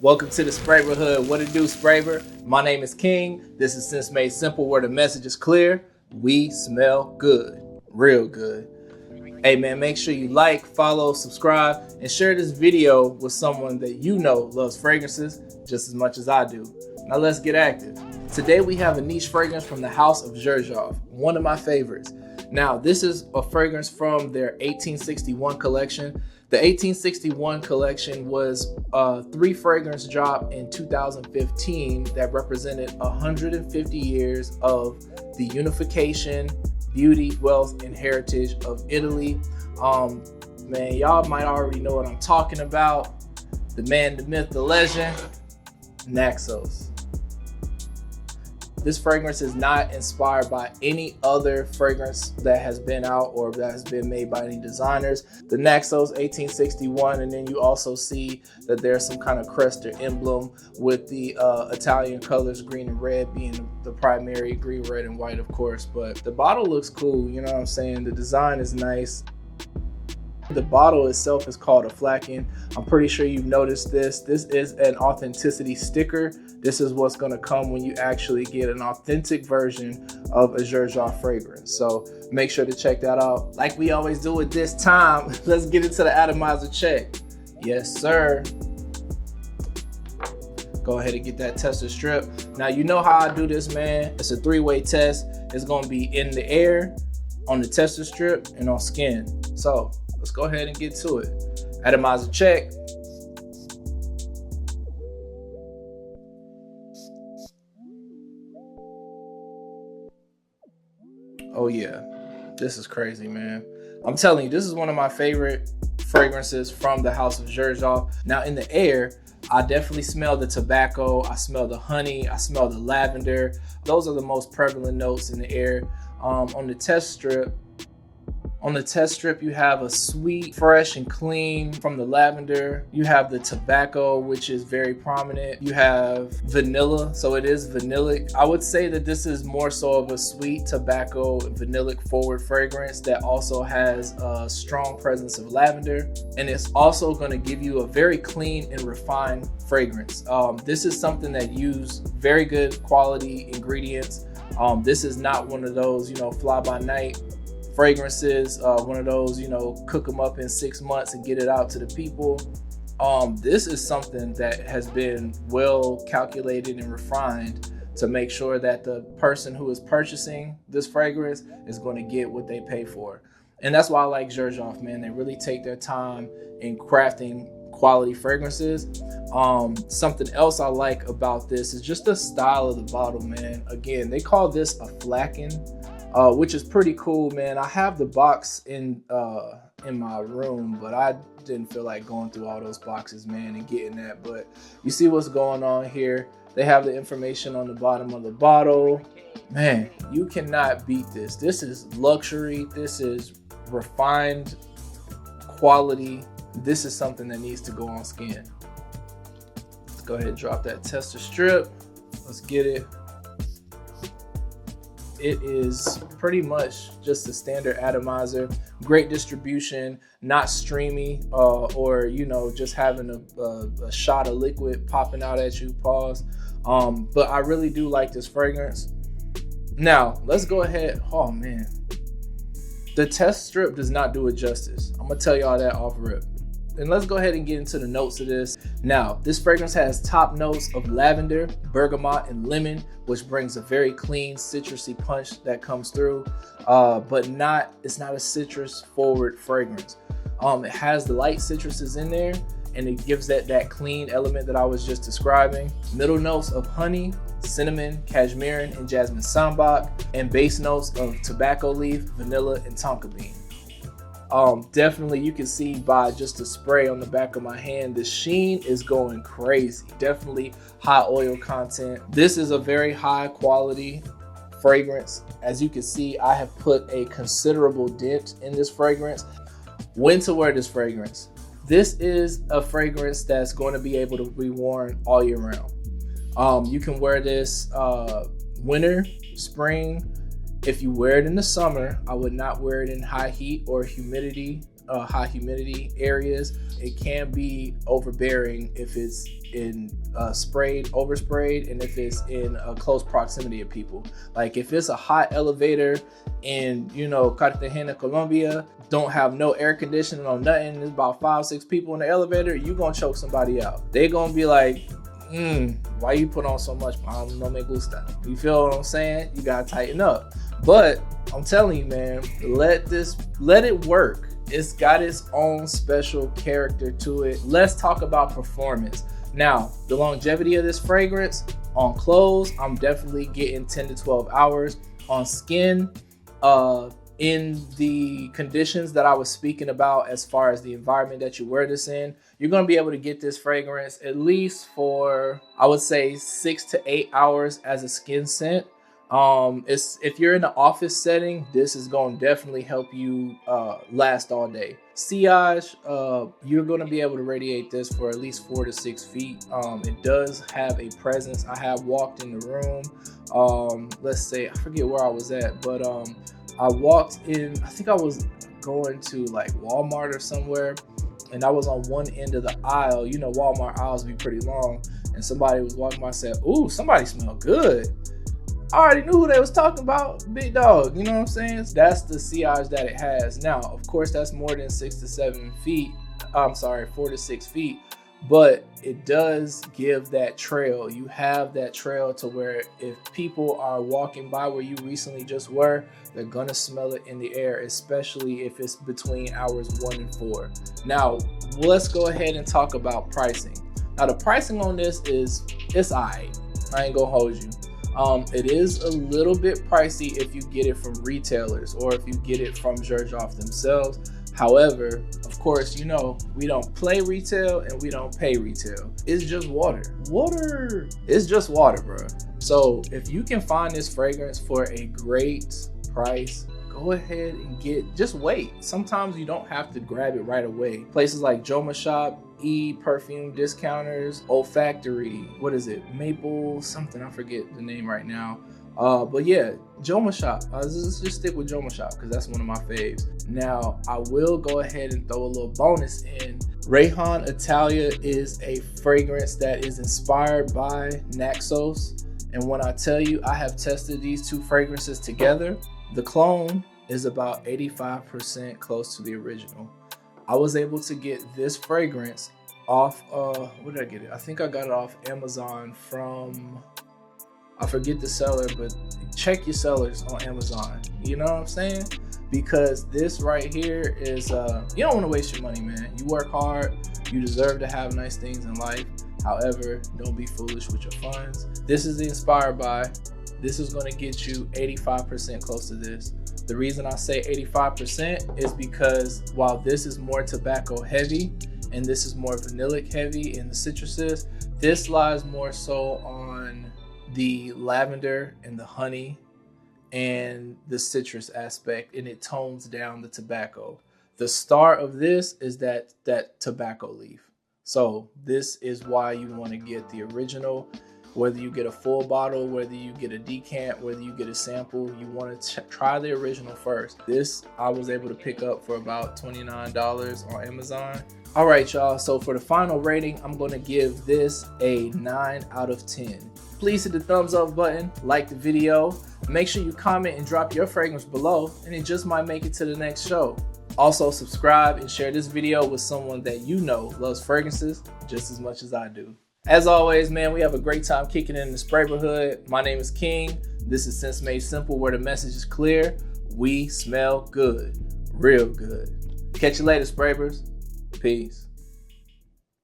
Welcome to the Spraver Hood. What it do, Spraver? My name is King. This is Scents Made Simple, where the message is clear. We smell good, real good. Hey man, make sure you like, follow, subscribe, and share this video with someone that you know loves fragrances just as much as I do. Now let's get active. Today we have a niche fragrance from the house of XERJOFF, one of my favorites. Now this is a fragrance from their 1861 collection. The 1861 collection was a 3 fragrance drop in 2015 that represented 150 years of the unification, beauty, wealth, and heritage of Italy. Man, y'all might already know what I'm talking about. The man, the myth, the legend, Naxos. This fragrance is not inspired by any other fragrance that has been out or that has been made by any designers. The Naxos 1861, and then you also see that there's some kind of crest or emblem with the Italian colors, green and red being the primary, green, red, and white, of course. But the bottle looks cool, you know what I'm saying? The design is nice. The bottle itself is called a flaken. I'm pretty sure you've noticed this. This is an authenticity sticker. This is what's going to come when you actually get an authentic version of a XERJOFF fragrance. So make sure to check that out. Like we always do at this time, let's get into the atomizer check. Yes, sir. Go ahead and get that tester strip. Now, you know how I do this, man. It's a 3-way test. It's going to be in the air, on the tester strip, and on skin. So let's go ahead and get to it. Atomizer check. Oh yeah, this is crazy, man. I'm telling you, this is one of my favorite fragrances from the house of XERJOFF. Now in the air, I definitely smell the tobacco, I smell the honey, I smell the lavender. Those are the most prevalent notes in the air. On the test strip, you have a sweet, fresh, and clean from the lavender. You have the tobacco, which is very prominent. You have vanilla, so it is vanillic. I would say that this is more so of a sweet tobacco, vanillic forward fragrance that also has a strong presence of lavender. And it's also going to give you a very clean and refined fragrance. This is something that uses very good quality ingredients. This is not one of those, fly by night fragrances, one of those, cook them up in 6 months and get it out to the people. This is something that has been well calculated and refined to make sure that the person who is purchasing this fragrance is going to get what they pay for. And that's why I like XERJOFF, man. They really take their time in crafting quality fragrances. Something else I like about this is just the style of the bottle, man. Again, they call this a flaken, which is pretty cool, man. I have the box in my room, but I didn't feel like going through all those boxes, man, and getting that. But you see what's going on here. They have the information on the bottom of the bottle. Man, you cannot beat this. This is luxury. This is refined quality. This is something that needs to go on skin. Let's go ahead and drop that tester strip. Let's get it. It is pretty much just a standard atomizer. Great distribution, not streamy, or just having a shot of liquid popping out at you, pause. But I really do like this fragrance. Now let's go ahead. Oh man, the test strip does not do it justice. I'm gonna tell y'all that off rip. And let's go ahead and get into the notes of this. Now, this fragrance has top notes of lavender, bergamot, and lemon, which brings a very clean citrusy punch that comes through, but it's not a citrus forward fragrance. It has the light citruses in there, and it gives that clean element that I was just describing. Middle notes of honey, cinnamon, cashmere, and jasmine sambac, and base notes of tobacco leaf, vanilla, and tonka bean. Definitely you can see by just the spray on the back of my hand, the sheen is going crazy. Definitely high oil content. This is a very high quality fragrance. As you can see, I have put a considerable dent in this fragrance. When to wear this fragrance? This is a fragrance that's going to be able to be worn all year round. You can wear this winter, spring. If you wear it in the summer, I would not wear it in high heat or humidity high humidity areas. It can be overbearing if it's in oversprayed, and if it's in a close proximity of people. Like if it's a hot elevator in, you know, Cartagena, Colombia, don't have no air conditioning or nothing, there's about 5-6 people in the elevator, you gonna choke somebody out. They gonna be like, why you put on so much? No me gusta. You feel what I'm saying? You gotta tighten up. But I'm telling you, man, let it work. It's got its own special character to it. Let's talk about performance. Now, the longevity of this fragrance on clothes, I'm definitely getting 10 to 12 hours. On skin, in the conditions that I was speaking about, as far as the environment that you wear this in, you're going to be able to get this fragrance at least for, I would say, 6 to 8 hours as a skin scent. If you're in the office setting, this is going to definitely help you last all day. Sillage, you're going to be able to radiate this for at least 4 to 6 feet. It does have a presence. I have walked in the room. Let's say, I forget where I was at, but I walked in, I think I was going to like Walmart or somewhere, and I was on one end of the aisle. You know, Walmart aisles be pretty long, and somebody was walking by and said, "Ooh, somebody smell good." I already knew who they was talking about, big dog. You know what I'm saying? That's the sillage that it has. Now, of course, that's more than 6 to 7 feet. I'm sorry, 4 to 6 feet. But it does give that trail. You have that trail to where if people are walking by where you recently just were, they're gonna smell it in the air, especially if it's between hours 1 and 4. Now, let's go ahead and talk about pricing. Now, the pricing on this it's alright. I ain't gonna hold you. It is a little bit pricey if you get it from retailers or if you get it from XERJOFF themselves. However, of course, you know, we don't play retail and we don't pay retail. It's just water. It's just water, bro. So if you can find this fragrance for a great price, go ahead and just wait. Sometimes you don't have to grab it right away. Places like Joma Shop, perfume discounters, olfactory, what is it? Maple something, I forget the name right now. But yeah, Joma Shop. Let's just stick with Joma Shop because that's one of my faves. Now, I will go ahead and throw a little bonus in. RAYHAAN Italia is a fragrance that is inspired by Naxos. And when I tell you I have tested these two fragrances together, the clone is about 85% close to the original. I was able to get this fragrance off, where did I get it? I think I got it off Amazon from, I forget the seller, but check your sellers on Amazon. You know what I'm saying? Because this right here is, you don't want to waste your money, man. You work hard, you deserve to have nice things in life. However, don't be foolish with your funds. This is the inspired by. This is going to get you 85% close to this. The reason I say 85% is because while this is more tobacco heavy and this is more vanillic heavy in the citruses, this lies more so on the lavender and the honey and the citrus aspect, and it tones down the tobacco. The star of this is that tobacco leaf. So this is why you want to get the original. Whether you get a full bottle, whether you get a decant, whether you get a sample, you want to try the original first. This I was able to pick up for about $29 on Amazon. All right, y'all. So for the final rating, I'm going to give this a 9 out of 10. Please hit the thumbs up button, like the video. Make sure you comment and drop your fragrance below, and it just might make it to the next show. Also, subscribe and share this video with someone that you know loves fragrances just as much as I do. As always, man, we have a great time kicking it in the Sprayborhood. My name is King. This is Scents Made Simple, where the message is clear. We smell good, real good. Catch you later, Spraybers. Peace.